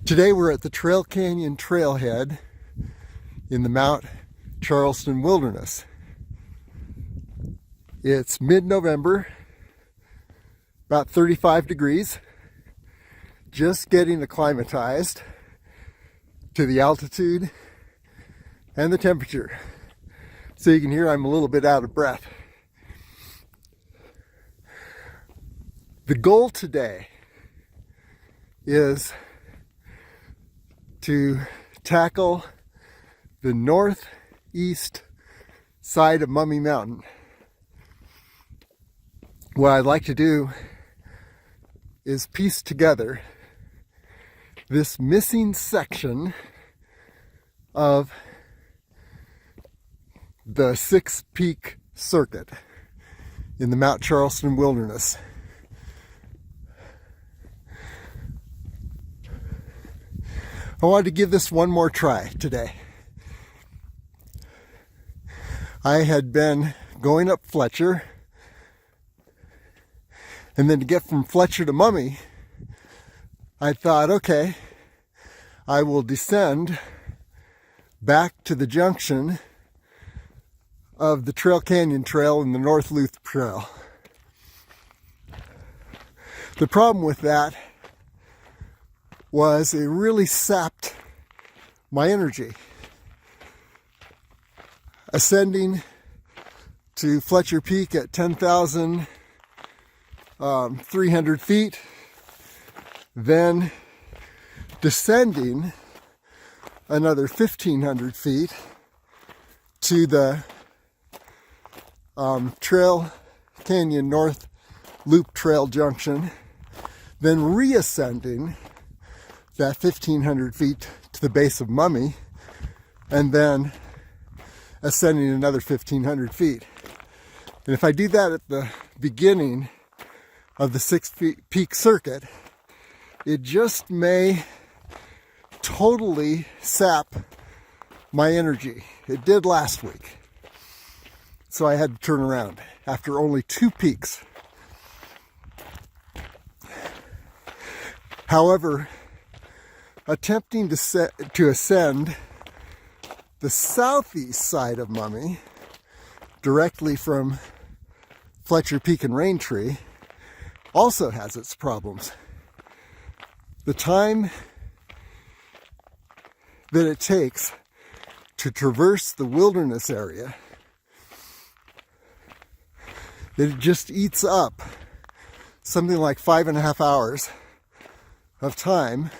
Today we're at the Trail Canyon trailhead in the Mount Charleston Wilderness. It's mid-November, about 35 degrees, just getting acclimatized to the altitude and the temperature. So you can hear I'm a little bit out of breath. The goal today is to tackle the northeast side of Mummy Mountain. What I'd like to do is piece together this missing section of the Six Peak Circuit in the Mount Charleston Wilderness. I wanted to give this one more try today. I had been going up Fletcher, and then to get from Fletcher to Mummy, I thought, okay, I will descend back to the junction of the Trail Canyon Trail and the North Loop Trail. The problem with that was it really sapped my energy. Ascending to Fletcher Peak at 10,300 feet, then descending another 1,500 feet to the Trail Canyon North Loop Trail Junction, then reascending that 1,500 feet to the base of Mummy, and then ascending another 1,500 feet. And if I do that at the beginning of the Six Peak Circuit, it just may totally sap my energy. It did last week. So I had to turn around after only 2 peaks. However, attempting to ascend the southeast side of Mummy, directly from Fletcher Peak and Raintree, also has its problems. The time that it takes to traverse the wilderness area, it just eats up something like 5.5 hours of time,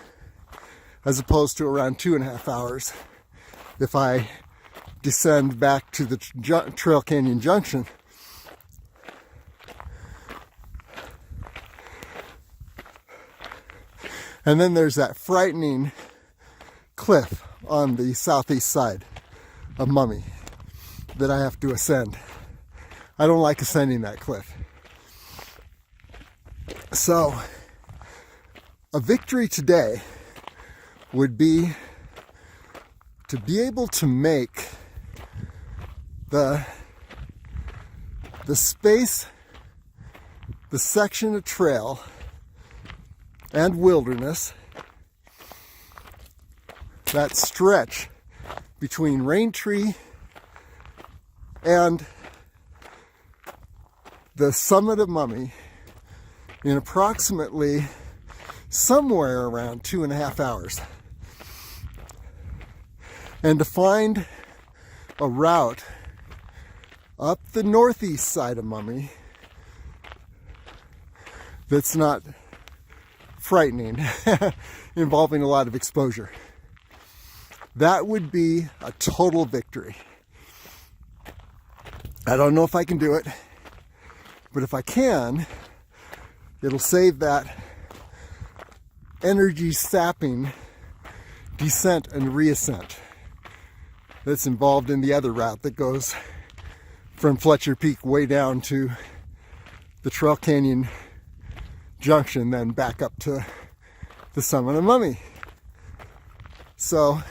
as opposed to around 2.5 hours if I descend back to the Trail Canyon Junction. And then there's that frightening cliff on the southeast side of Mummy that I have to ascend. I don't like ascending that cliff. So, a victory today would be to be able to make the space, the section of trail and wilderness, that stretch between Raintree and the summit of Mummy, in approximately somewhere around 2.5 hours. And to find a route up the northeast side of Mummy that's not frightening, involving a lot of exposure. That would be a total victory. I don't know if I can do it, but if I can, it'll save that energy sapping descent and reascent that's involved in the other route that goes from Fletcher Peak way down to the Trail Canyon Junction, then back up to the summit of Mummy. So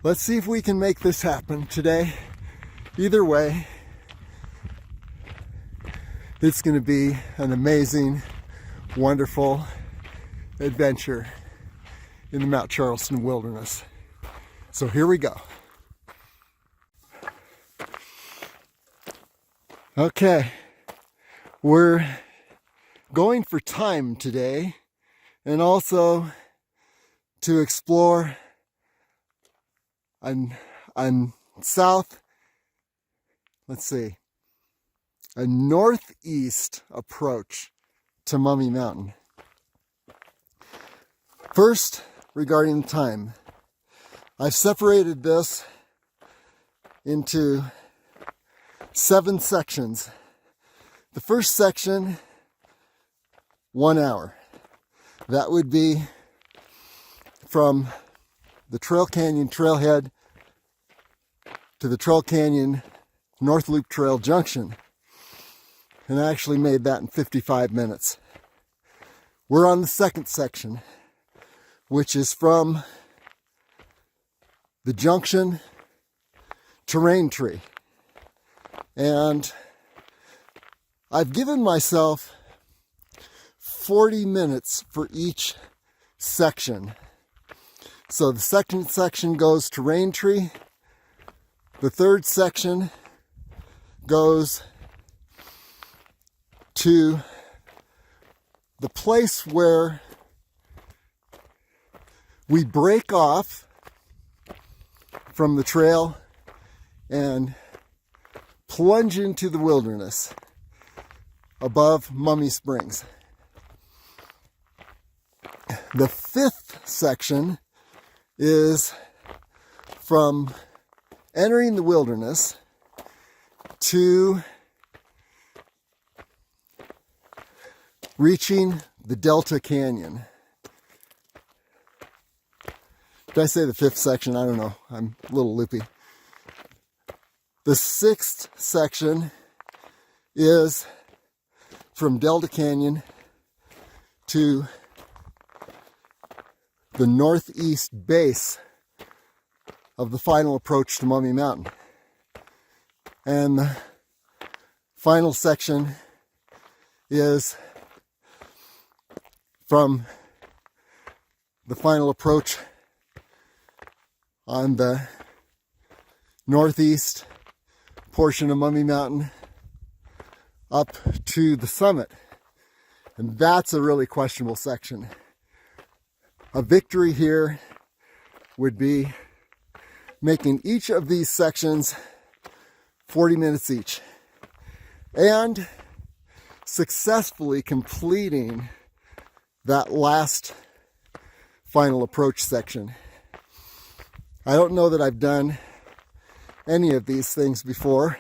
let's see if we can make this happen today. Either way, it's going to be an amazing, wonderful adventure in the Mount Charleston wilderness. So here we go. Okay, we're going for time today, and also to explore on south, let's see, a northeast approach to Mummy Mountain. First, regarding time, I've separated this into 7 sections. The first section, 1 hour. That would be from the Trail Canyon trailhead to the Trail Canyon North Loop Trail Junction. And I actually made that in 55 minutes. We're on the second section, which is from the junction to Raintree. And I've given myself 40 minutes for each section. So the second section goes to Raintree. The third section goes to the place where we break off from the trail and plunge into the wilderness above Mummy Springs. The fifth section is from entering the wilderness to reaching the Delta Canyon. Did I say the fifth section? I don't know. I'm a little loopy. The sixth section is from Delta Canyon to the northeast base of the final approach to Mummy Mountain. And the final section is from the final approach on the northeast portion of Mummy Mountain up to the summit. And that's a really questionable section. A victory here would be making each of these sections 40 minutes each and successfully completing that last final approach section. I don't know that I've done any of these things before.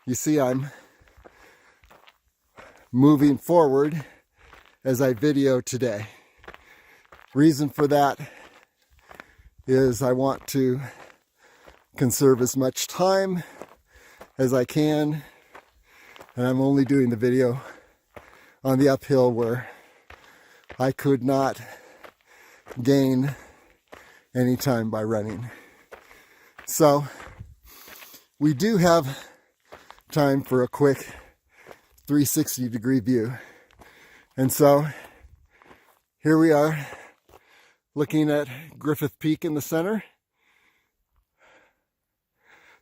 You see, I'm moving forward as I video today. Reason for that is I want to conserve as much time as I can, and I'm only doing the video on the uphill where I could not gain any time by running. So we do have time for a quick 360-degree view. And so here we are looking at Griffith Peak in the center,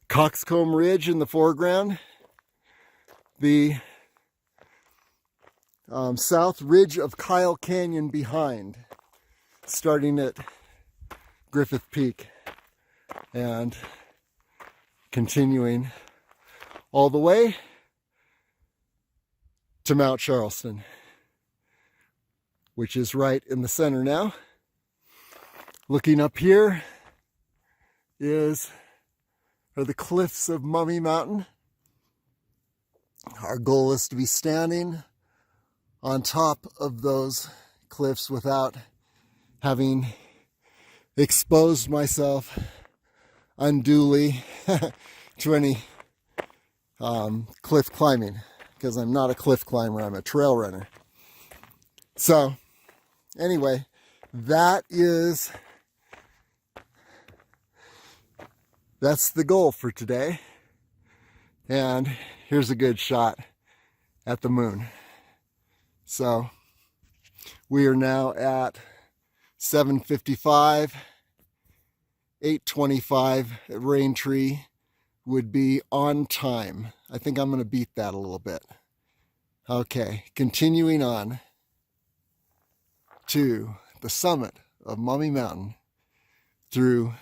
Coxcomb Ridge in the foreground, the south ridge of Kyle Canyon behind, starting at Griffith Peak and continuing all the way to Mount Charleston, which is right in the center now. Looking up here are the cliffs of Mummy Mountain. Our goal is to be standing on top of those cliffs without having exposed myself unduly to any cliff climbing, because I'm not a cliff climber, I'm a trail runner. So anyway, that's the goal for today. And here's a good shot at the moon. So we are now at 7:55, 8:25 at Raintree would be on time. I think I'm going to beat that a little bit. Okay, continuing on to the summit of Mummy Mountain through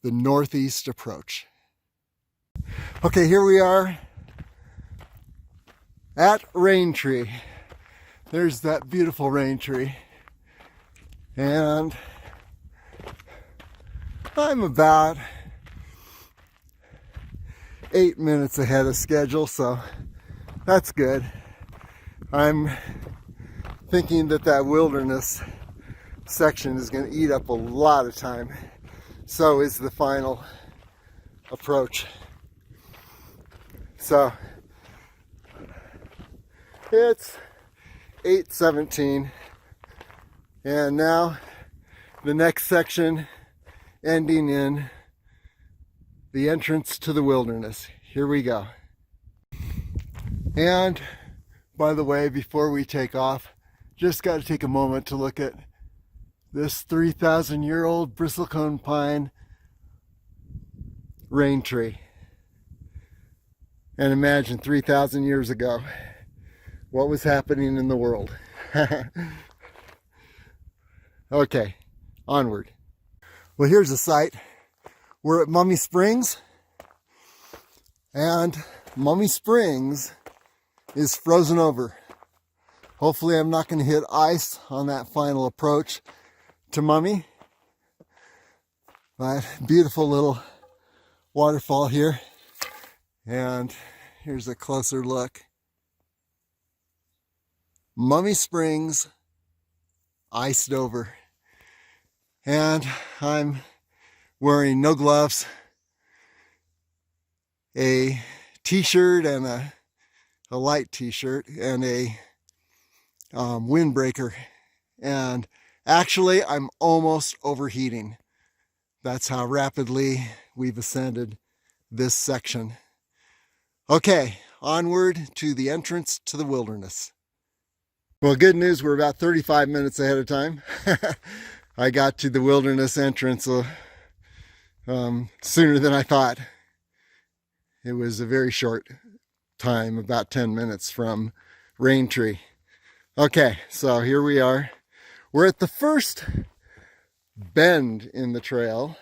the northeast approach. Okay, here we are at Raintree. There's that beautiful Raintree. And I'm about 8 minutes ahead of schedule, so that's good. I'm thinking that wilderness section is going to eat up a lot of time. So is the final approach. So it's 8:17, and now the next section ending in the entrance to the wilderness. Here we go. And by the way, before we take off, just got to take a moment to look at this 3,000-year-old bristlecone pine Raintree. And imagine 3,000 years ago, what was happening in the world. Okay, onward. Well, here's a site. We're at Mummy Springs, and Mummy Springs is frozen over. Hopefully I'm not going to hit ice on that final approach to Mummy. But beautiful little waterfall here. And here's a closer look. Mummy Springs iced over. And I'm wearing no gloves, a t-shirt and a light t-shirt and a windbreaker. And actually I'm almost overheating. That's how rapidly we've ascended this section. Okay, onward to the entrance to the wilderness. Well, good news, we're about 35 minutes ahead of time. I got to the wilderness entrance sooner than I thought. It was a very short time, about 10 minutes from Raintree. Okay, so here we are. We're at the first bend in the trail.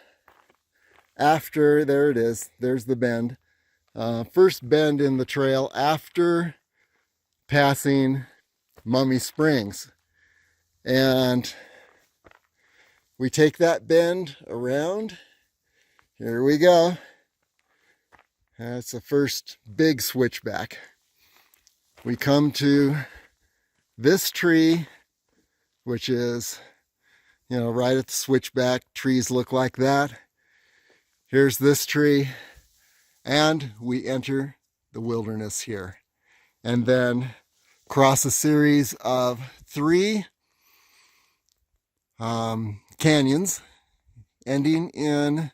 After, there it is, there's the bend. First bend in the trail after passing Mummy Springs. And we take that bend around. Here we go. That's the first big switchback. We come to this tree, which is, right at the switchback. Trees look like that. Here's this tree, and we enter the wilderness here. And then cross a series of 3 canyons, ending in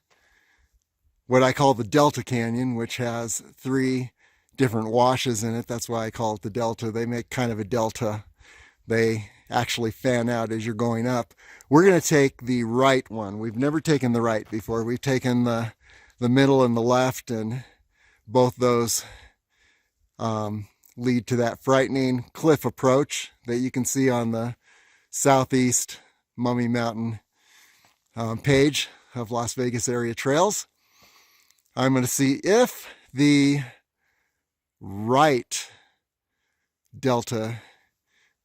what I call the Delta Canyon, which has 3 different washes in it. That's why I call it the Delta. They make kind of a delta. They actually fan out as you're going up. We're going to take the right one. We've never taken the right before. We've taken the middle and the left, and both those lead to that frightening cliff approach that you can see on the southeast Mummy Mountain page of Las Vegas area trails. I'm going to see if the right delta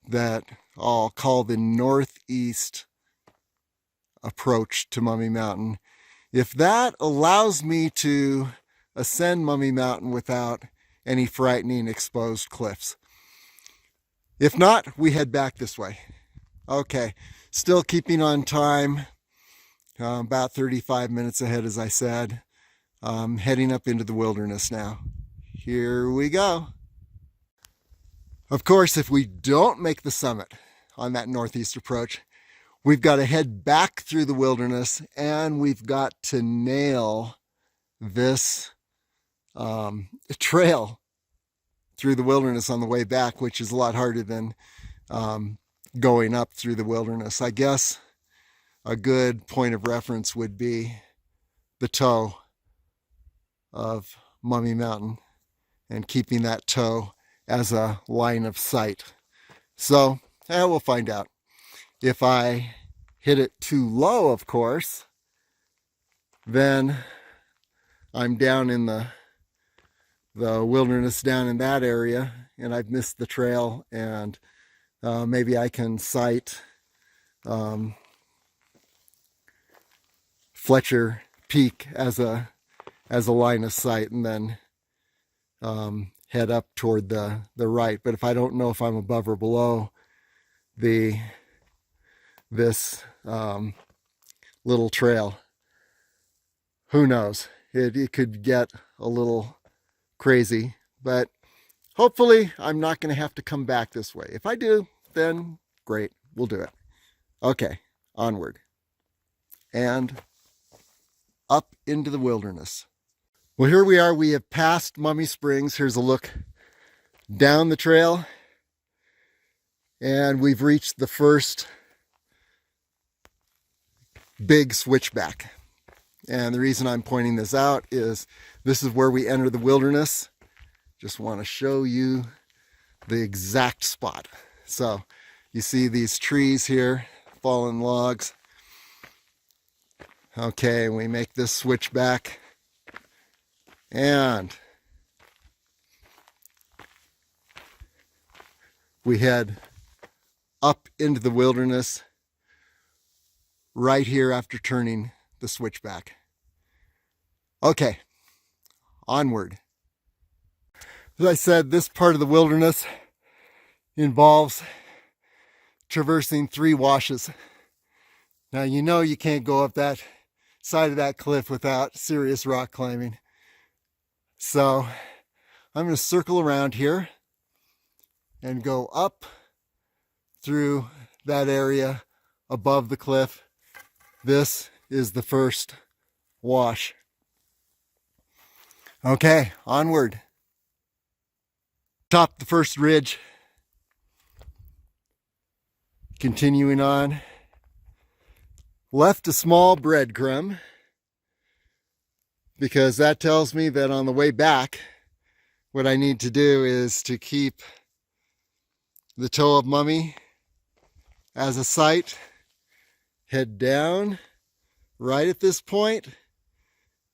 that I'll call the northeast approach to Mummy Mountain, if that allows me to ascend Mummy Mountain without any frightening exposed cliffs. If not, we head back this way. Okay, still keeping on time, about 35 minutes ahead, as I said. Heading up into the wilderness now. Here we go. Of course, if we don't make the summit on that northeast approach, we've got to head back through the wilderness, and we've got to nail this trail through the wilderness on the way back, which is a lot harder than going up through the wilderness. I guess a good point of reference would be the toe of Mummy Mountain and keeping that toe as a line of sight. So we'll find out. If I hit it too low, of course, then I'm down in the wilderness down in that area, and I've missed the trail, and maybe I can sight Fletcher Peak as a line of sight, and then head up toward the right. But if I don't know if I'm above or below this little trail, who knows? It could get a little crazy, but hopefully I'm not going to have to come back this way. If I do, then great, we'll do it. Okay, onward and up into the wilderness. Well, here we are. We have passed Mummy Springs. Here's a look down the trail, and we've reached the first big switchback. And the reason I'm pointing this out is this is where we enter the wilderness. Just want to show you the exact spot. So you see these trees here, fallen logs. Okay, we make this switchback and we head up into the wilderness right here after turning the switchback. Okay, onward. As I said, this part of the wilderness involves traversing 3 washes. Now, you know you can't go up that side of that cliff without serious rock climbing. So I'm going to circle around here and go up through that area above the cliff. This is the first wash. Okay, onward. Top the first ridge. Continuing on. Left a small breadcrumb because that tells me that on the way back, what I need to do is to keep the toe of Mummy as a sight, head down right at this point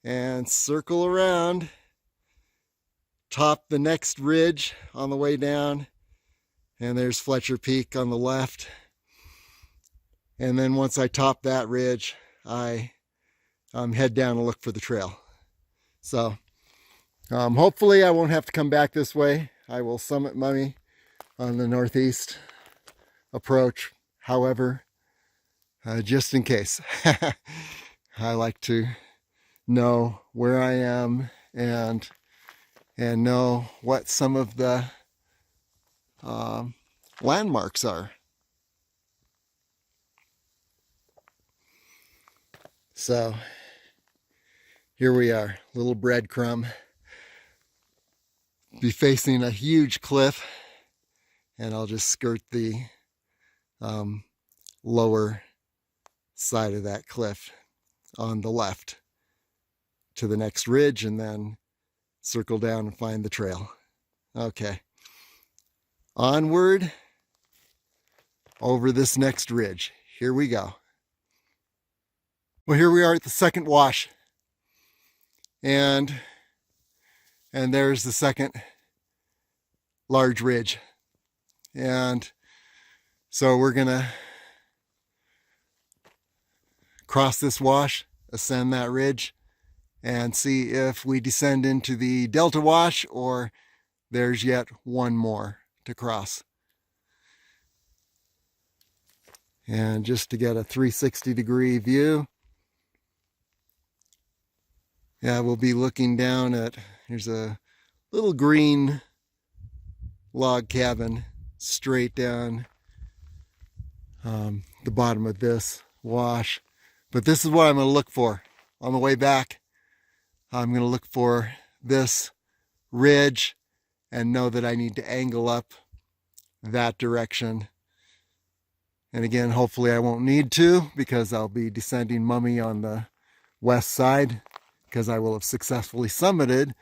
and circle around, top the next ridge on the way down, and there's Fletcher Peak on the left. And then once I top that ridge, I head down and look for the trail. So hopefully I won't have to come back this way. I will summit Mummy on the northeast approach. However, just in case, I like to know where I am and know what some of the landmarks are. So here we are, little breadcrumb. Be facing a huge cliff, and I'll just skirt the lower side of that cliff on the left to the next ridge, and then circle down and find the trail. Okay, onward over this next ridge. Here we go. Well, here we are at the second wash, and there's the second large ridge. And so we're gonna cross this wash, ascend that ridge, and see if we descend into the Delta Wash or there's yet one more to cross. And just to get a 360-degree view, yeah, we'll be looking down at, here's a little green log cabin straight down the bottom of this wash. But this is what I'm going to look for on the way back. I'm going to look for this ridge and know that I need to angle up that direction And again, hopefully I won't need to, because I'll be descending Mummy on the west side, because I will have successfully summited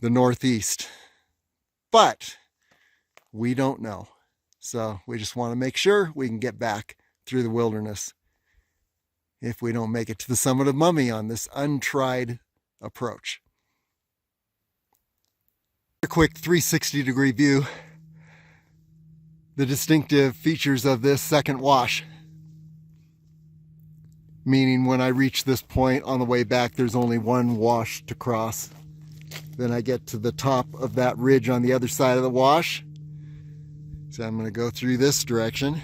the northeast. But we don't know. So we just want to make sure we can get back through the wilderness if we don't make it to the summit of Mummy on this untried approach. A quick 360-degree view. The distinctive features of this second wash. Meaning when I reach this point on the way back, there's only one wash to cross. Then I get to the top of that ridge on the other side of the wash. So I'm going to go through this direction.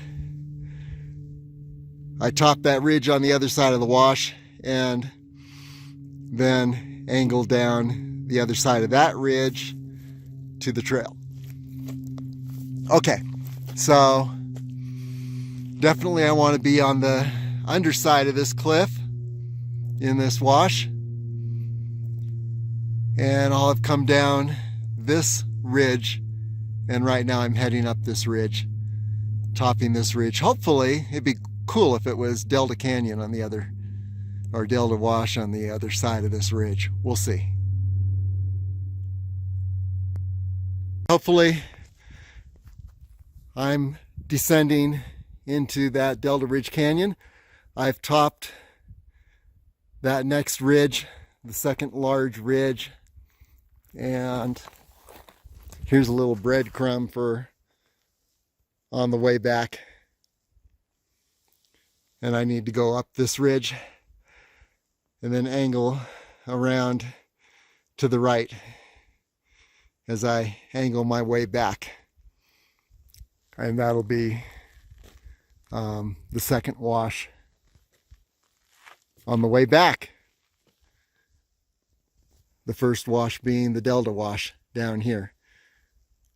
I top that ridge on the other side of the wash and then angle down the other side of that ridge to the trail. Okay, so definitely I want to be on the underside of this cliff in this wash. And I'll have come down this ridge, and right now I'm heading up this ridge, topping this ridge. Hopefully, it'd be cool if it was Delta Canyon on the other, or Delta Wash on the other side of this ridge. We'll see. Hopefully, I'm descending into that Delta Ridge Canyon. I've topped that next ridge, the second large ridge, and here's a little breadcrumb for on the way back. And I need to go up this ridge and then angle around to the right as I angle my way back. And that'll be the second wash on the way back. The first wash being the Delta Wash down here.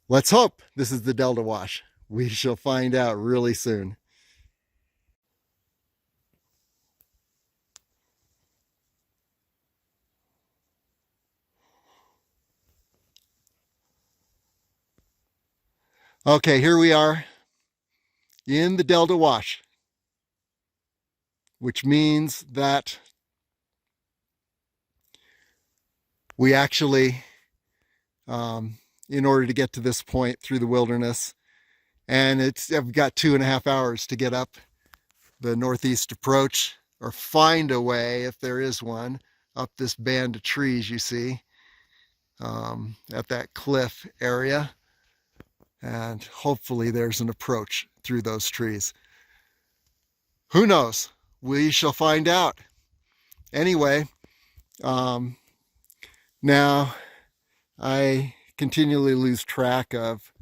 Let's hope this is the Delta Wash. We shall find out really soon. Okay, here we are in the Delta Wash, which means that we actually, in order to get to this point through the wilderness, and I've got 2.5 hours to get up the northeast approach, or find a way, if there is one, up this band of trees you see at that cliff area. And hopefully there's an approach through those trees. Who knows? We shall find out. Anyway, now I continually lose track of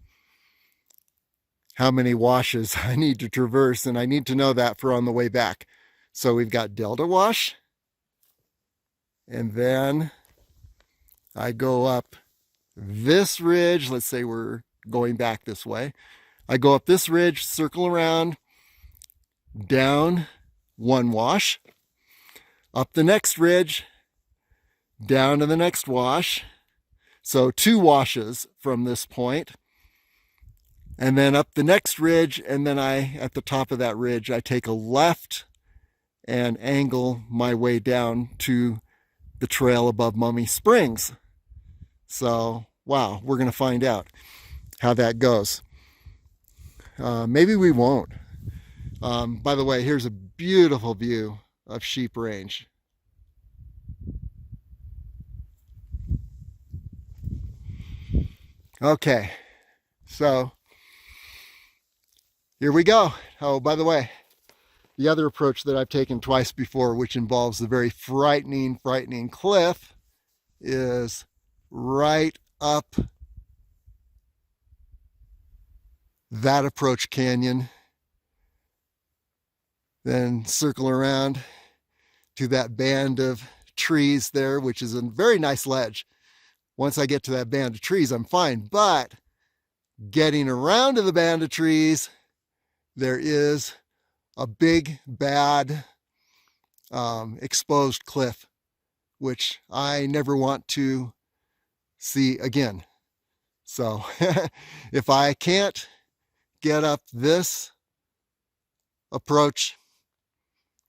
how many washes I need to traverse, and I need to know that for on the way back. So we've got Delta Wash, and then I go up this ridge. Let's say we're going back this way. I go up this ridge, circle around, down one wash, up the next ridge, down to the next wash. So 2 washes from this point, and then up the next ridge, and then at the top of that ridge, I take a left and angle my way down to the trail above Mummy Springs. So, wow, we're going to find out how that goes. Maybe we won't. By the way, here's a beautiful view of Sheep Range. Okay, so here we go. Oh, by the way, the other approach that I've taken twice before, which involves the very frightening cliff, is right up that approach canyon, then circle around to that band of trees there, which is a very nice ledge. Once I get to that band of trees, I'm fine, but getting around to the band of trees, there is a big, bad, exposed cliff, which I never want to see again. So if I can't get up this approach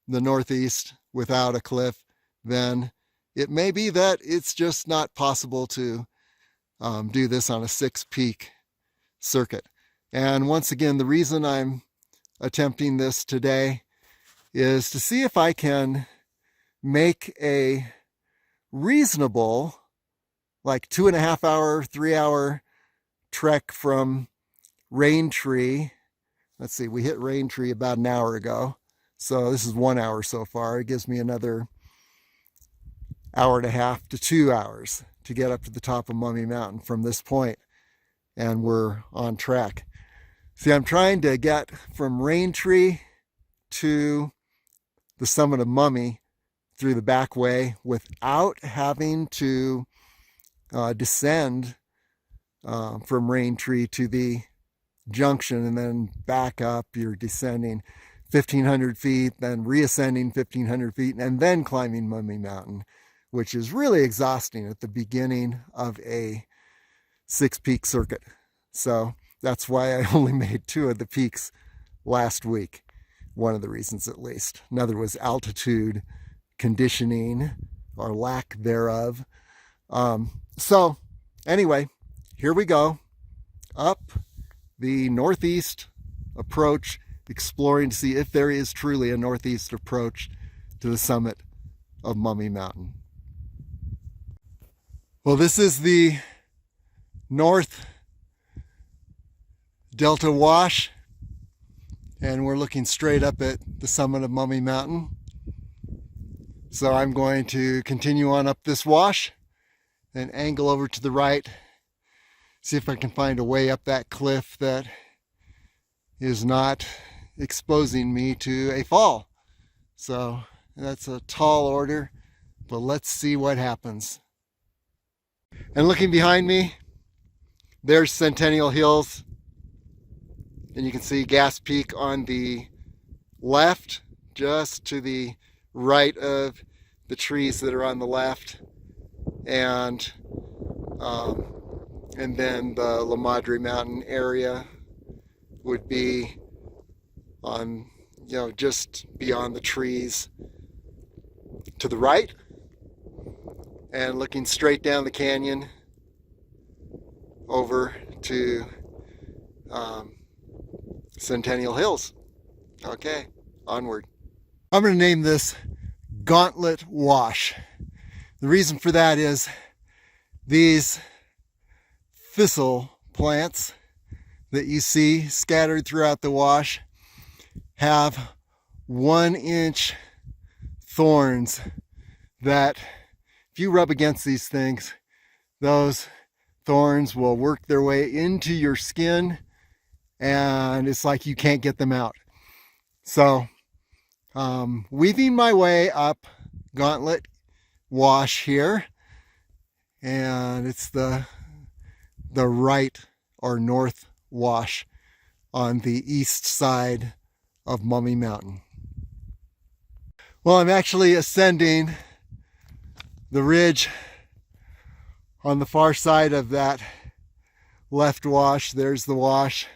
the northeast without a cliff, then it may be that it's just not possible to do this on a 6-peak circuit. And once again, the reason I'm attempting this today is to see if I can make a reasonable, like 2.5 hour, 3 hour trek from Raintree. Let's see, we hit Raintree about an hour ago. So this is 1 hour so far. It gives me another 1.5 to 2 hours to get up to the top of Mummy Mountain from this point, and we're on track. See, I'm trying to get from Raintree to the summit of Mummy through the back way without having to descend from Raintree to the junction and then back up. You're descending 1,500 feet, then reascending 1,500 feet, and then climbing Mummy Mountain, which is really exhausting at the beginning of a 6-peak circuit. So that's why I only made 2 of the peaks last week. One of the reasons, at least. Another was altitude conditioning or lack thereof. So anyway, here we go up the northeast approach, exploring to see if there is truly a northeast approach to the summit of Mummy Mountain. Well, this is the North Delta Wash, and we're looking straight up at the summit of Mummy Mountain. So I'm going to continue on up this wash and angle over to the right, see if I can find a way up that cliff that is not exposing me to a fall. So that's a tall order, but let's see what happens. And looking behind me, there's Centennial Hills, and you can see Gas Peak on the left, just to the right of the trees that are on the left, and then the La Madre Mountain area would be on, just beyond the trees to the right, and looking straight down the canyon over to Centennial Hills. Okay, onward. I'm going to name this Gauntlet Wash. The reason for that is these thistle plants that you see scattered throughout the wash have 1-inch thorns that, if you rub against these things, those thorns will work their way into your skin, and it's like you can't get them out. So weaving my way up Gauntlet Wash here, and it's the right or north wash on the east side of Mummy Mountain. Well, I'm actually ascending the ridge on the far side of that left wash. There's the wash.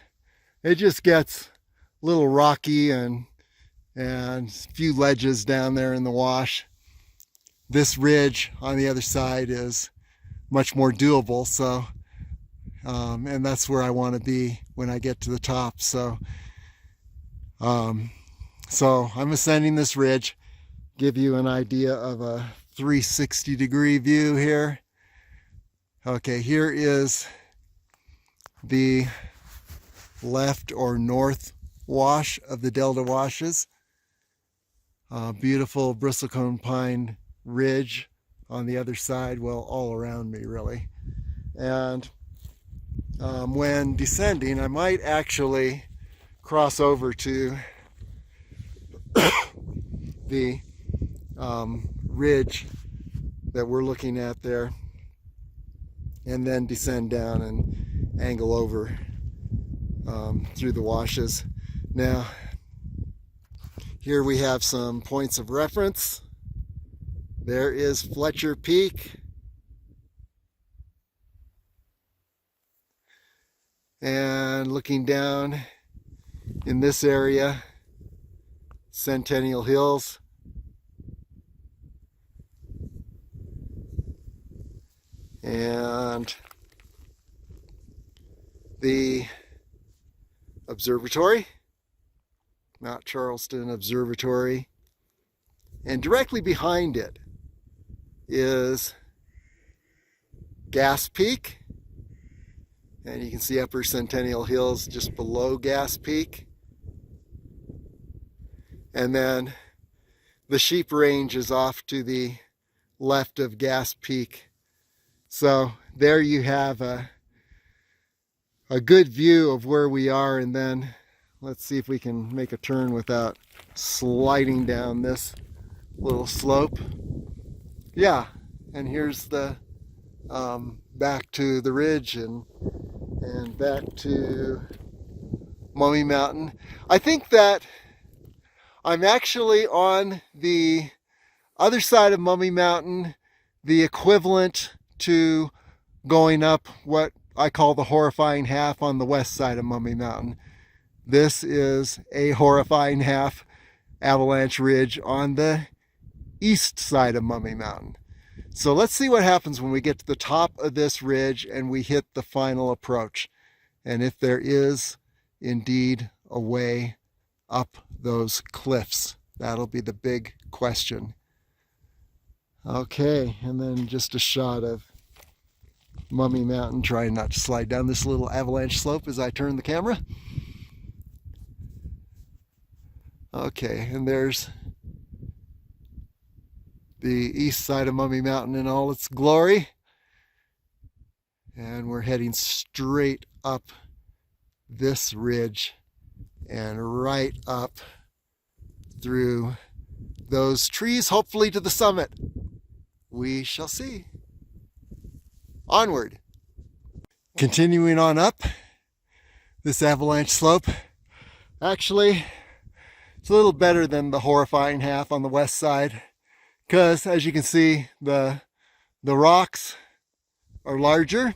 It just gets a little rocky and a few ledges down there in the wash. This ridge on the other side is much more doable, so and that's where I want to be when I get to the top. So I'm ascending this ridge, give you an idea of a 360-degree view here. Okay, here is the left or north wash of the Delta Washes. Beautiful bristlecone pine ridge on the other side, well, all around me really. And when descending, I might actually cross over to the ridge that we're looking at there, and then descend down and angle over through the washes. Now, here we have some points of reference. There is Fletcher Peak, and looking down in this area, Centennial Hills. And the observatory, Mount Charleston Observatory. And directly behind it is Gas Peak. And you can see Upper Centennial Hills just below Gas Peak. And then the Sheep Range is off to the left of Gas Peak. So there you have a good view of where we are. And then let's see if we can make a turn without sliding down this little slope. Yeah, and here's the back to the ridge and back to Mummy Mountain. I think that I'm actually on the other side of Mummy Mountain, the equivalent to going up what I call the horrifying half on the west side of Mummy Mountain. This is a horrifying half, Avalanche Ridge, on the east side of Mummy Mountain. So let's see what happens when we get to the top of this ridge and we hit the final approach. And if there is indeed a way up those cliffs. That'll be the big question. Okay, and then just a shot of Mummy Mountain, trying not to slide down this little avalanche slope as I turn the camera. Okay, and there's the east side of Mummy Mountain in all its glory. And we're heading straight up this ridge and right up through those trees, hopefully to the summit. We shall see. Onward. Continuing on up this avalanche slope. Actually, it's a little better than the horrifying half on the west side, because as you can see, the rocks are larger,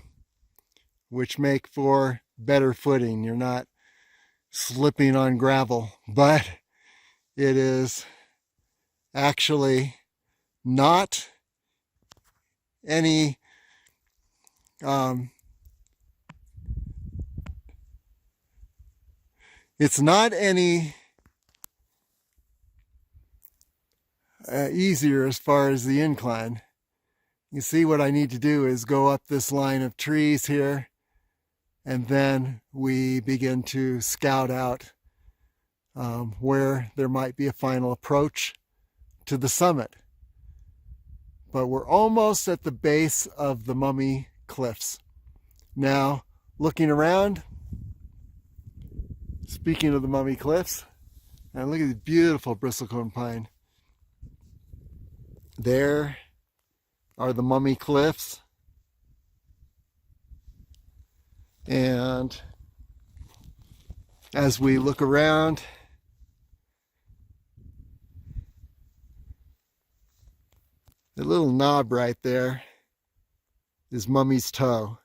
which make for better footing. You're not slipping on gravel, but it is actually not any it's not any easier as far as the incline. You see, what I need to do is go up this line of trees here, and then we begin to scout out where there might be a final approach to the summit. But we're almost at the base of the Mummy Cliffs. Now, looking around, speaking of the Mummy Cliffs, and look at the beautiful bristlecone pine. There are the Mummy Cliffs. And as we look around, the little knob right there is Mummy's Toe.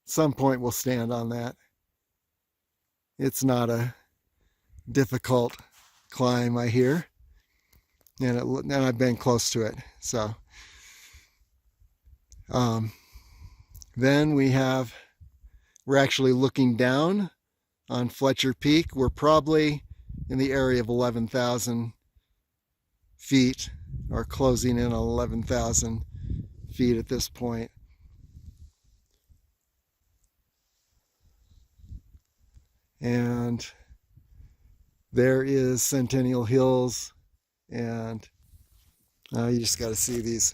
At some point we'll stand on that. It's not a difficult climb, I hear. And I've been close to it. So then we're actually looking down on Fletcher Peak. We're probably in the area of 11,000 feet, or closing in on 11,000 feet at this point. And there is Centennial Hills, and you just got to see these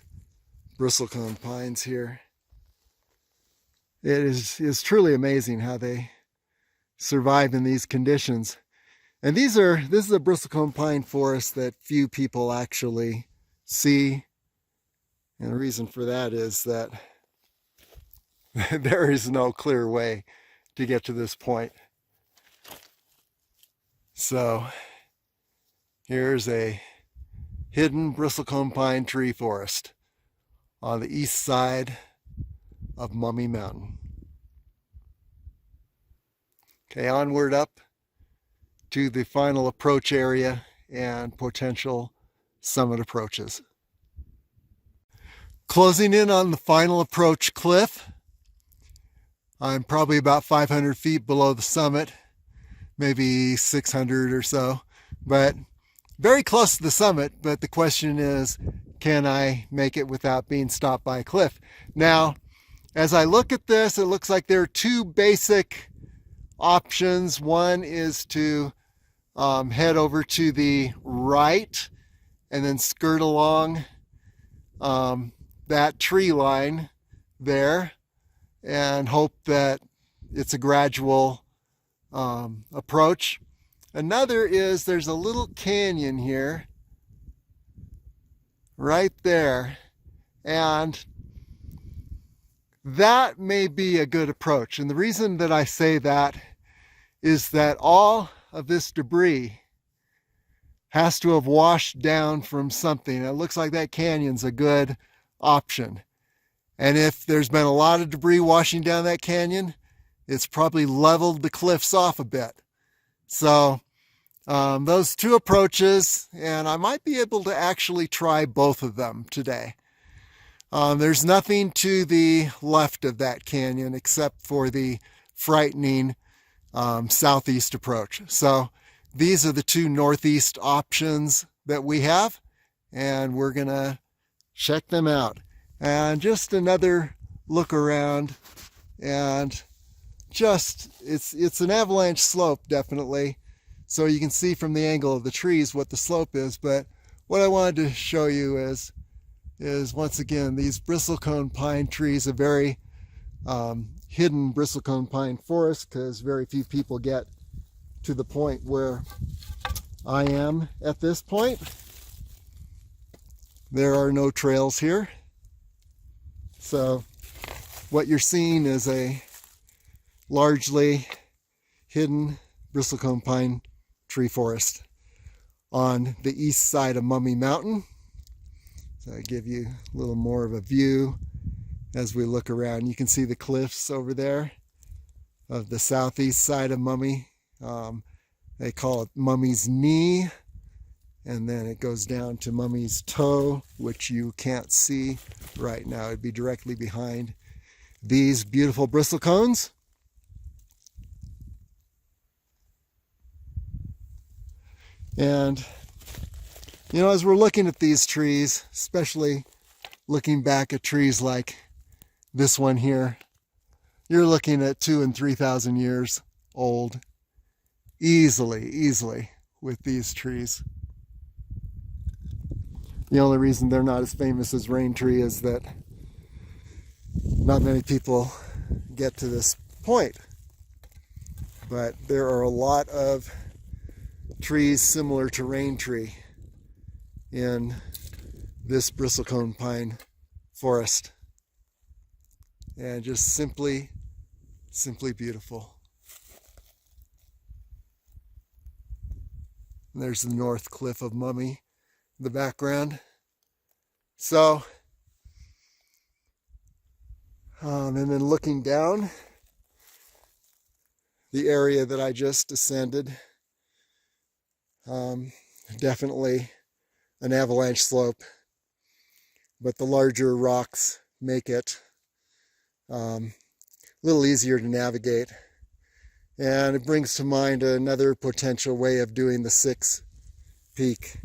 bristlecone pines here. It is truly amazing how they survive in these conditions. And this is a bristlecone pine forest that few people actually see. And the reason for that is that there is no clear way to get to this point. So here's a hidden bristlecone pine tree forest on the east side of Mummy Mountain. Okay, onward up to the final approach area, and potential summit approaches. Closing in on the final approach cliff. I'm probably about 500 feet below the summit, maybe 600 or so, but very close to the summit. But the question is, can I make it without being stopped by a cliff? Now, as I look at this, it looks like there are two basic options. One is to head over to the right and then skirt along that tree line there and hope that it's a gradual approach. Another is there's a little canyon here, right there, and that may be a good approach. And the reason that I say that is that all of this debris has to have washed down from something. It looks like that canyon's a good option. And if there's been a lot of debris washing down that canyon, it's probably leveled the cliffs off a bit. So those two approaches, and I might be able to actually try both of them today. There's nothing to the left of that canyon except for the frightening southeast approach. So these are the two northeast options that we have, and we're gonna check them out. And just another look around, and just it's an avalanche slope, definitely. So you can see from the angle of the trees what the slope is. But what I wanted to show you is once again these bristlecone pine trees, a very hidden bristlecone pine forest, because very few people get to the point where I am at this point. There are no trails here. So what you're seeing is a largely hidden bristlecone pine tree forest on the east side of Mummy Mountain. So I give you a little more of a view as we look around. You can see the cliffs over there of the southeast side of Mummy. They call it Mummy's Knee, and then it goes down to Mummy's Toe, which you can't see right now. It'd be directly behind these beautiful bristlecones. And, you know, as we're looking at these trees, especially looking back at trees like this one here, you're looking at 2,000 and 3,000 years old, easily with these trees. The only reason they're not as famous as Raintree is that not many people get to this point. But there are a lot of trees similar to Raintree in this bristlecone pine forest, and just simply beautiful. And there's the north cliff of Mummy in the background. So and then looking down the area that I just ascended, definitely an avalanche slope, but the larger rocks make it a little easier to navigate. And it brings to mind another potential way of doing the 6-peak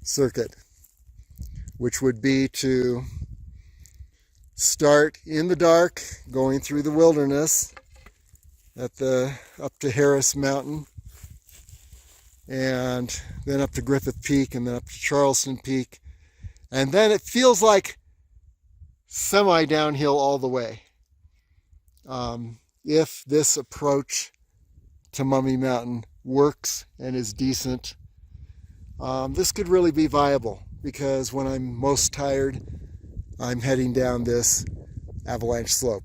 circuit, which would be to start in the dark, going through the wilderness up to Harris Mountain, and then up to Griffith Peak, and then up to Charleston Peak, and then it feels like semi-downhill all the way. If this approach to Mummy Mountain works and is decent, this could really be viable, because when I'm most tired, I'm heading down this avalanche slope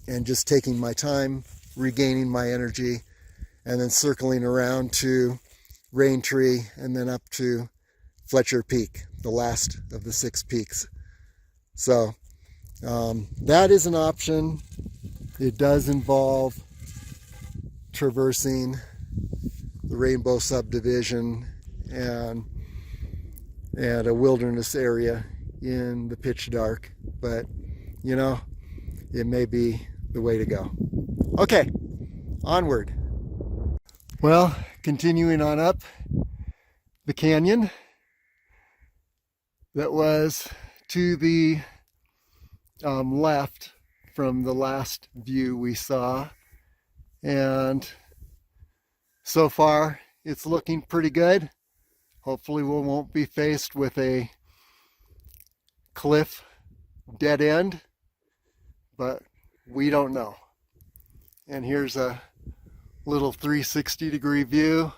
and just taking my time, regaining my energy, and then circling around to Raintree and then up to Fletcher Peak, the last of the 6 peaks. So that is an option. It does involve traversing the Rainbow subdivision and a wilderness area in the pitch dark. But, you know, it may be the way to go. Okay, onward. Well, continuing on up the canyon that was to the left from the last view we saw, and so far it's looking pretty good. Hopefully we won't be faced with a cliff dead end, but we don't know. And here's a little 360-degree view.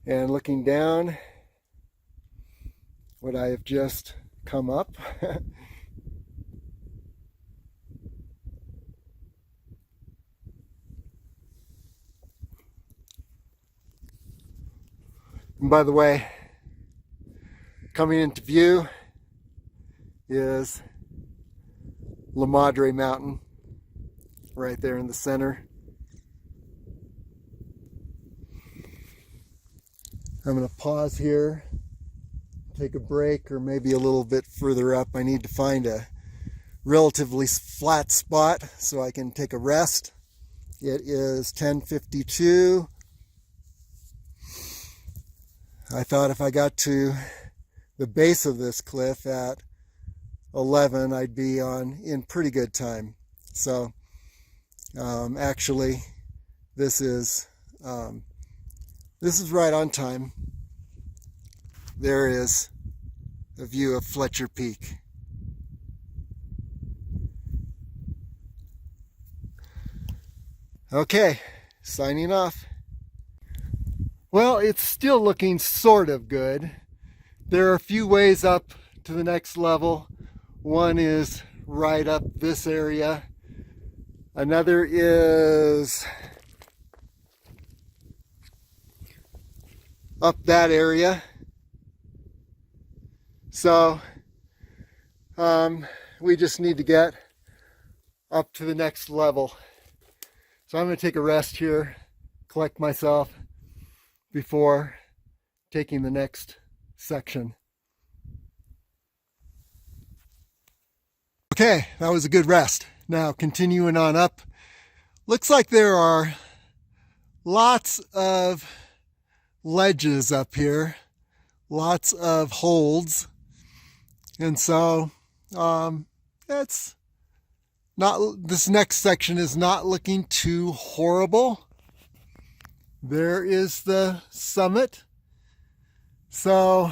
And looking down what I have just come up. And by the way, coming into view is La Madre Mountain right there in the center. I'm going to pause here, take a break, or maybe a little bit further up. I need to find a relatively flat spot so I can take a rest. It is 10:52. I thought if I got to the base of this cliff at 11, I'd be in pretty good time. So actually, this is right on time. There is a view of Fletcher Peak. Okay, signing off. Well, it's still looking sort of good. There are a few ways up to the next level. One is right up this area. Another is up that area. So we just need to get up to the next level. So I'm going to take a rest here, collect myself before taking the next section. Okay, that was a good rest. Now continuing on up, looks like there are lots of ledges up here, lots of holds, and so it's not, this next section is not looking too horrible. There is the summit, so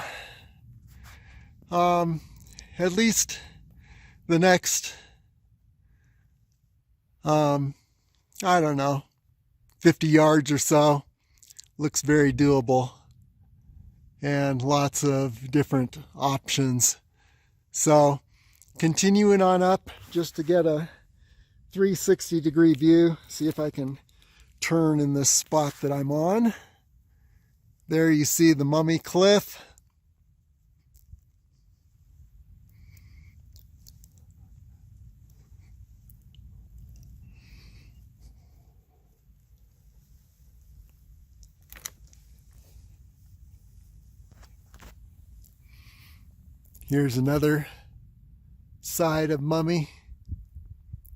at least the next I don't know, 50 yards or so looks very doable, and lots of different options. So continuing on up just to get a 360-degree view, see if I can turn in this spot that I'm on. There you see the Mummy Cliff. Here's another side of Mummy,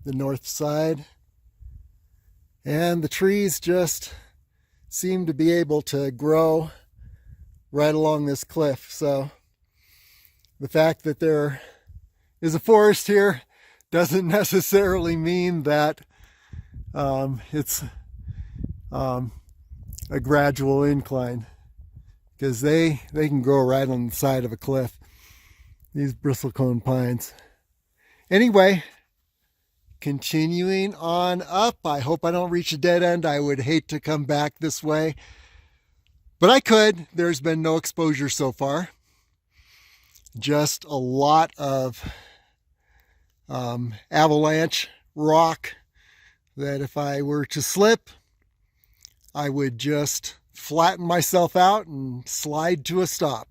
the north side. And the trees just seem to be able to grow right along this cliff. So the fact that there is a forest here doesn't necessarily mean that it's a gradual incline, because they can grow right on the side of a cliff, these bristlecone pines. Anyway, continuing on up. I hope I don't reach a dead end. I would hate to come back this way, but I could. There's been no exposure so far. Just a lot of avalanche rock that if I were to slip, I would just flatten myself out and slide to a stop.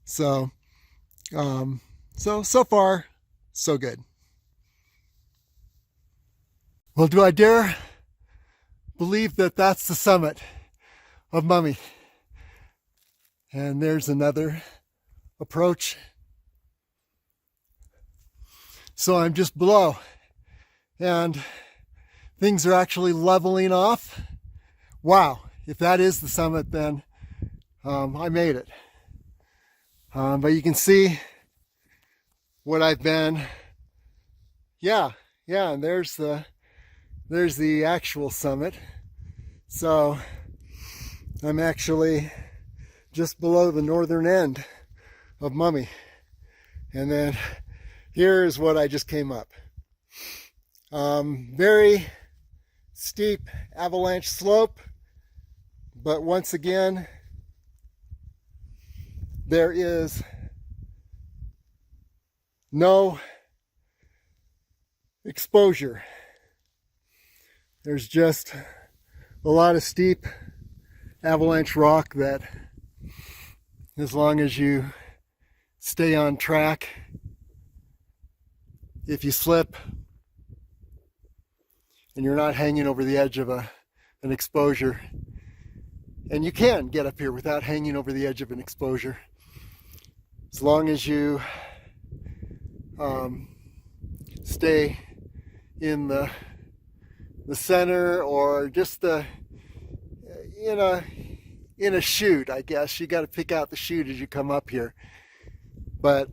So So far, so good. Well, do I dare believe that that's the summit of Mummy? And there's another approach. So I'm just below, and things are actually leveling off. Wow, if that is the summit, then I made it. But you can see what I've been. Yeah, and there's the actual summit. So I'm actually just below the northern end of Mummy. And then here's what I just came up. Very steep avalanche slope, but once again, there is no exposure. There's just a lot of steep avalanche rock that, as long as you stay on track, if you slip and you're not hanging over the edge of an exposure, and you can get up here without hanging over the edge of an exposure, as long as you stay in the center, or just in a chute, I guess. You got to pick out the chute as you come up here. But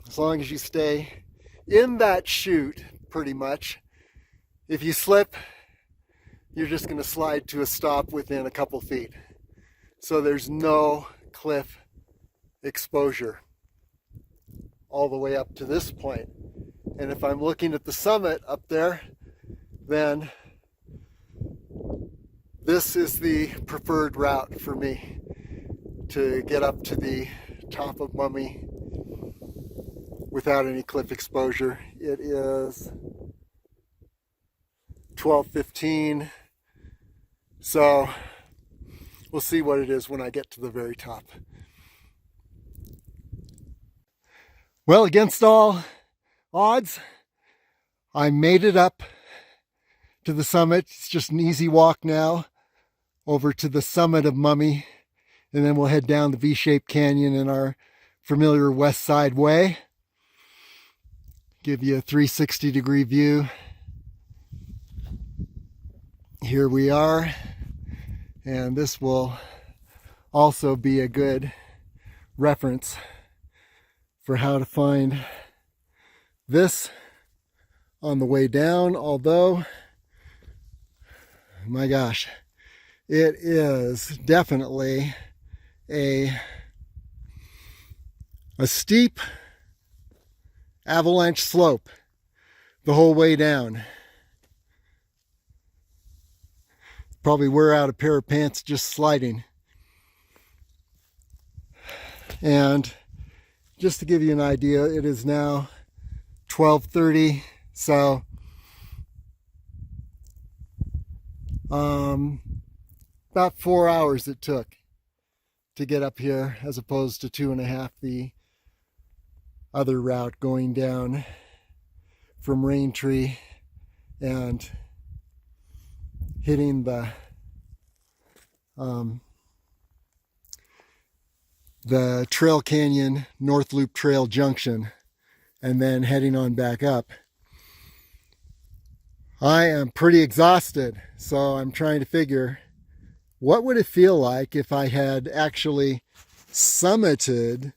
as long as you stay in that chute, pretty much, if you slip, you're just going to slide to a stop within a couple feet. So there's no cliff exposure all the way up to this point. And if I'm looking at the summit up there, then this is the preferred route for me to get up to the top of Mummy without any cliff exposure. It is 12:15, so we'll see what it is when I get to the very top. Well, against all odds, I made it up to the summit. It's just an easy walk now over to the summit of Mummy, and then we'll head down the V-shaped canyon in our familiar west side way. Give you a 360-degree view. Here we are, and this will also be a good reference for how to find this on the way down, although, my gosh, it is definitely a steep avalanche slope the whole way down. Probably wear out a pair of pants just sliding. And just to give you an idea, it is now 12:30, so about 4 hours it took to get up here, as opposed to 2.5 the other route going down from Raintree and hitting the Trail Canyon North Loop Trail Junction and then heading on back up. I am pretty exhausted, so I'm trying to figure, what would it feel like if I had actually summited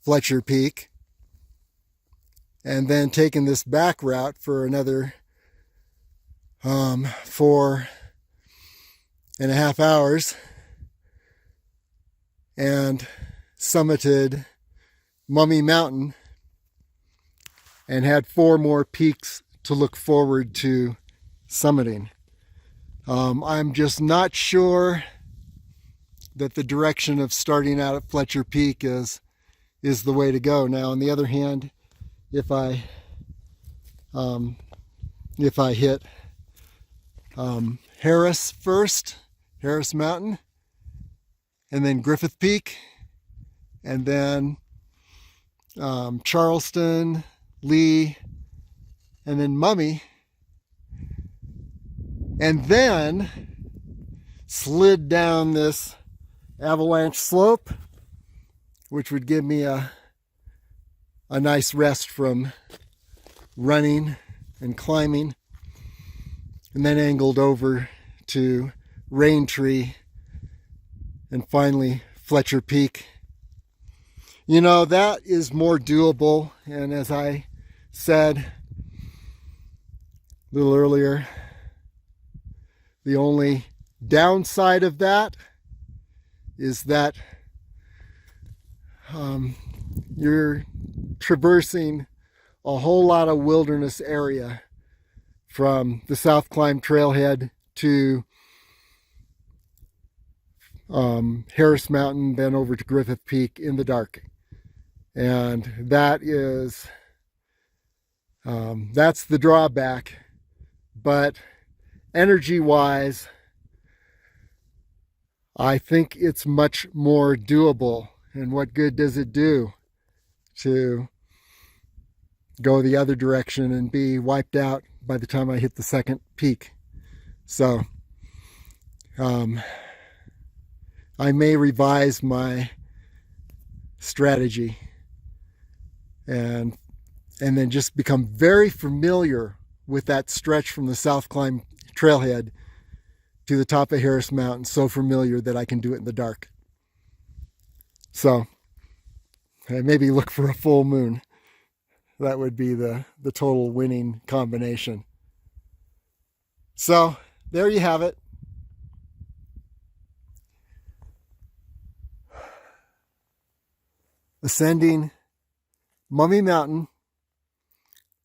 Fletcher Peak and then taken this back route for another 4.5 hours and summited Mummy Mountain and had 4 more peaks to look forward to summiting. I'm just not sure that the direction of starting out at Fletcher Peak is the way to go. Now, on the other hand, if I hit Harris first, Harris Mountain, and then Griffith Peak, and then Charleston, Lee, and then Mummy, and then slid down this Avalanche Slope, which would give me a nice rest from running and climbing, and then angled over to Raintree and finally Fletcher Peak. You know, that is more doable, and as I said a little earlier, the only downside of that is that you're traversing a whole lot of wilderness area from the South Climb Trailhead to Harris Mountain, then over to Griffith Peak in the dark. And that is, that's the drawback. But energy-wise, I think it's much more doable. And what good does it do to go the other direction and be wiped out by the time I hit the second peak? So I may revise my strategy and then just become very familiar with that stretch from the South Climb Trailhead to the top of Harris Mountain, so familiar that I can do it in the dark. So maybe look for a full moon. That would be the total winning combination. So there you have it. Ascending Mummy Mountain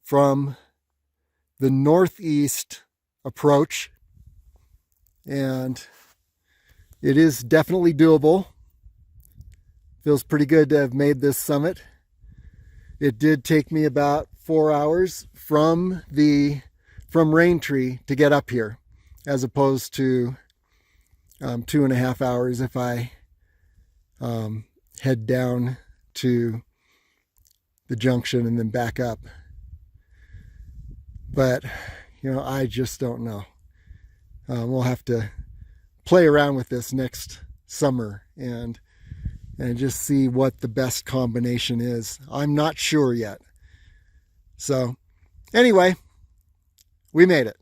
from the northeast approach, and it is definitely doable. Feels pretty good to have made this summit. It did take me about 4 hours from Raintree to get up here, as opposed to 2.5 hours if I head down to the junction and then back up. But you know, I just don't know. We'll have to play around with this next summer and just see what the best combination is. I'm not sure yet. So anyway, we made it.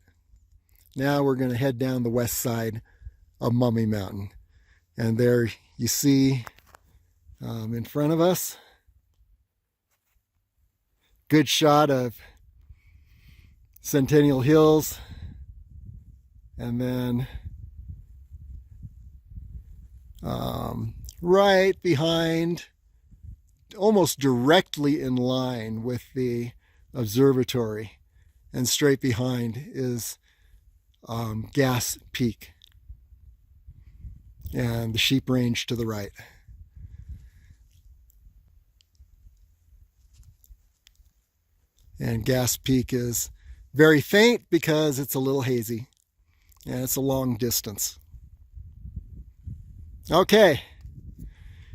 Now we're going to head down the west side of Mummy Mountain. And there you see in front of us, good shot of Centennial Hills, and then right behind, almost directly in line with the observatory, and straight behind is Gas Peak and the Sheep Range to the right. And Gas Peak is very faint because it's a little hazy and it's a long distance. Okay,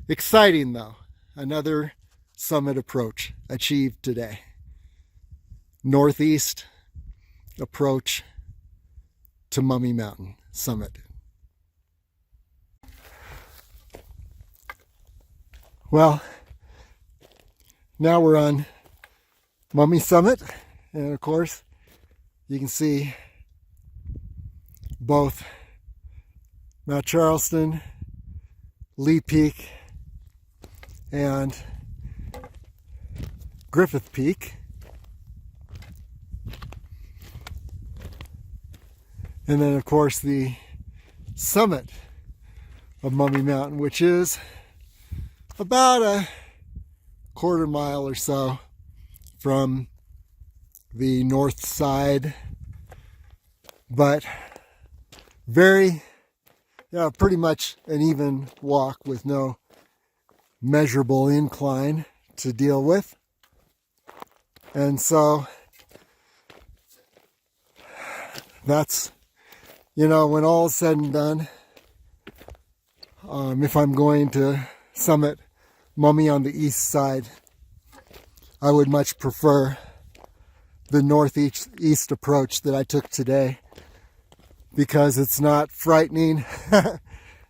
exciting though. Another summit approach achieved today. Northeast approach to Mummy Mountain summit. Well, now we're on Mummy Summit, and of course you can see both Mount Charleston, Lee Peak, and Griffith Peak. And then of course the summit of Mummy Mountain, which is about a quarter mile or so from the north side, but very, pretty much an even walk with no measurable incline to deal with. And so that's, when all is said and done, if I'm going to summit Mummy on the east side, I would much prefer the northeast approach that I took today, because it's not frightening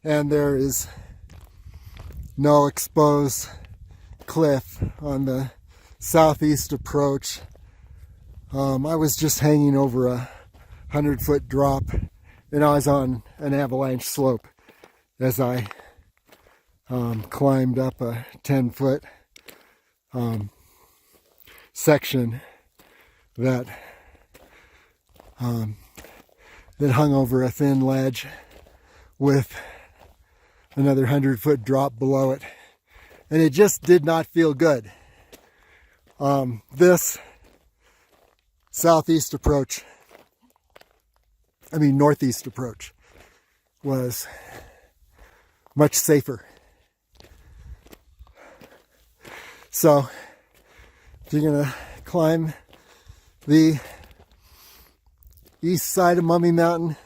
and there is no exposed cliff on the southeast approach. I was just hanging over a 100-foot drop, and I was on an avalanche slope as I climbed up a 10-foot section that hung over a thin ledge with another 100-foot drop below it, and it just did not feel good. This northeast approach was much safer. So if you're gonna climb the east side of Mummy Mountain,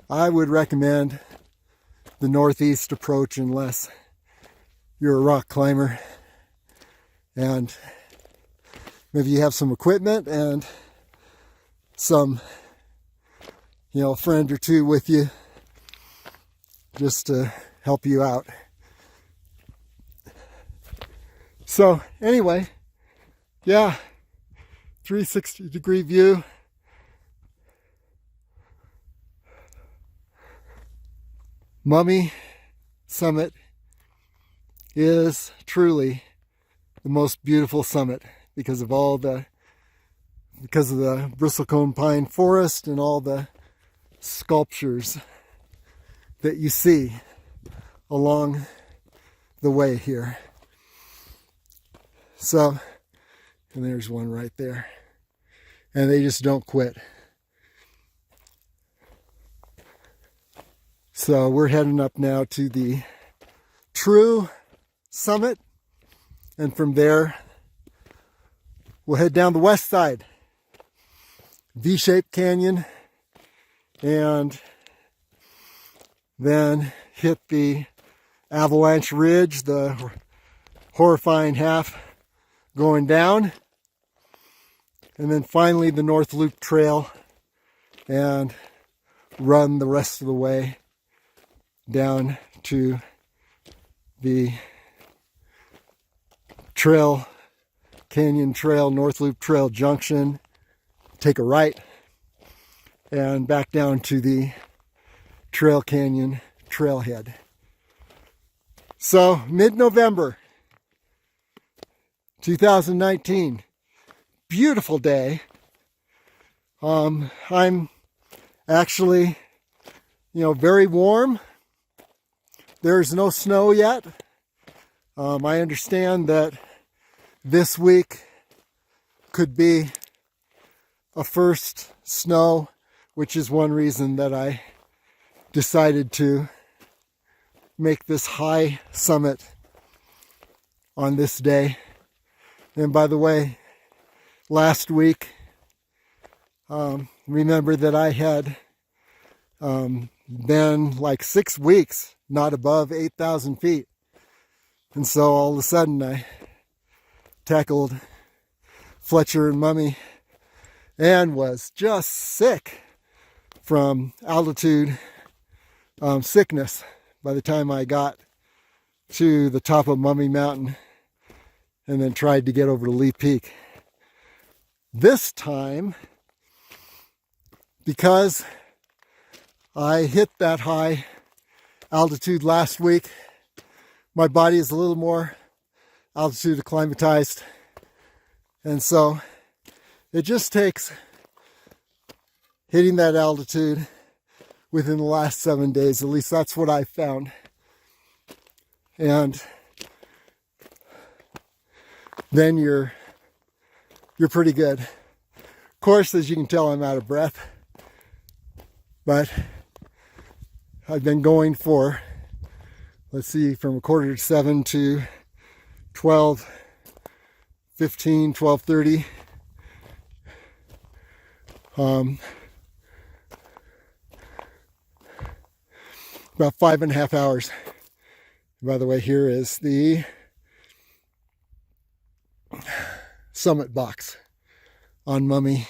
I would recommend the northeast approach unless you're a rock climber and maybe you have some equipment and some, friend or two with you just to help you out. So anyway, yeah, 360-degree view. Mummy Summit is truly the most beautiful summit because of the bristlecone pine forest and all the sculptures that you see along the way here. So, and there's one right there. And they just don't quit. So we're heading up now to the true summit, and from there we'll head down the west side, V-shaped canyon, and then hit the Avalanche Ridge, the horrifying half going down, and then finally the North Loop Trail, and run the rest of the way down to the trail, Canyon Trail, North Loop Trail junction, take a right, and back down to the Trail Canyon trailhead. So mid-November 2019, beautiful day. I'm actually, very warm. There's no snow yet. I understand that this week could be a first snow, which is one reason that I decided to make this high summit on this day. And by the way, last week, remember that I had been like 6 weeks not above 8,000 feet. And so all of a sudden I tackled Fletcher and Mummy and was just sick from altitude sickness by the time I got to the top of Mummy Mountain and then tried to get over to Lee Peak. This time, because I hit that high altitude last week, my body is a little more altitude acclimatized, and so it just takes hitting that altitude within the last 7 days. At least that's what I found. And then you're pretty good. Of course, as you can tell, I'm out of breath, but I've been going for, let's see, from 6:45 to 12:15, 12:30. About 5.5 hours. By the way, here is the summit box on Mummy.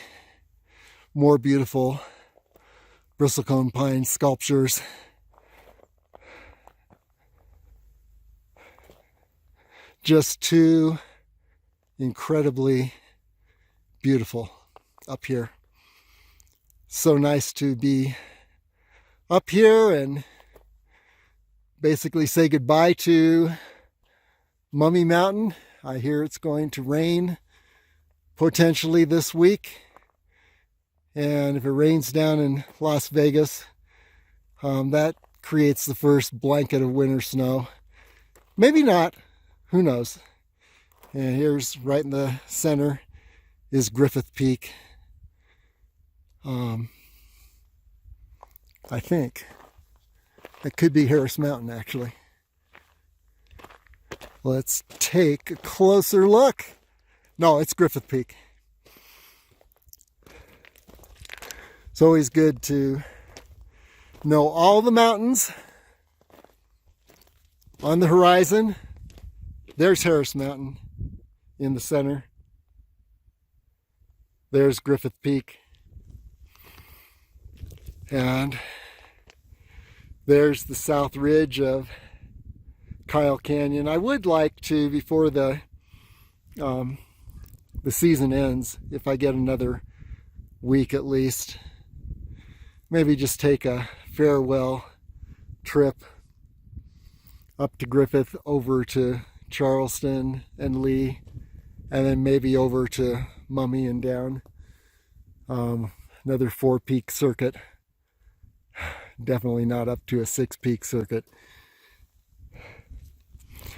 More beautiful bristlecone pine sculptures. Just too incredibly beautiful up here. So nice to be up here and basically say goodbye to Mummy Mountain. I hear it's going to rain potentially this week. And if it rains down in Las Vegas, that creates the first blanket of winter snow. Maybe not. Who knows? And here's right in the center is Griffith Peak. I think it could be Harris Mountain, actually. Let's take a closer look. No, it's Griffith Peak. It's always good to know all the mountains on the horizon. There's Harris Mountain in the center. There's Griffith Peak. And there's the south ridge of Kyle Canyon. I would like to, before the season ends, if I get another week at least, maybe just take a farewell trip up to Griffith, over to Charleston and Lee, and then maybe over to Mummy and down. Another 4-peak circuit. Definitely not up to a 6-peak circuit.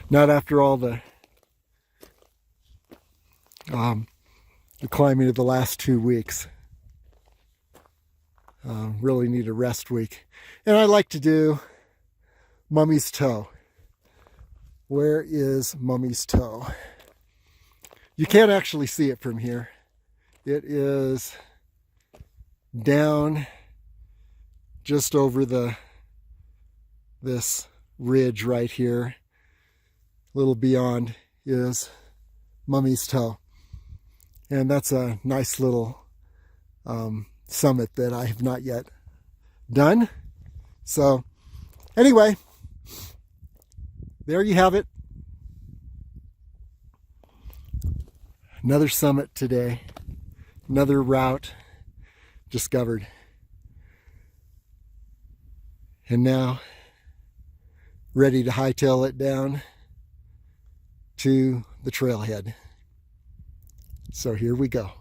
Not after all the climbing of the last 2 weeks. Really need a rest week. And I like to do Mummy's Toe. Where is Mummy's Toe? You can't actually see it from here. It is down just over this ridge right here. A little beyond is Mummy's Toe. And that's a nice little summit that I have not yet done. So anyway, there you have it. Another summit today. Another route discovered. And now ready to hightail it down to the trailhead. So here we go.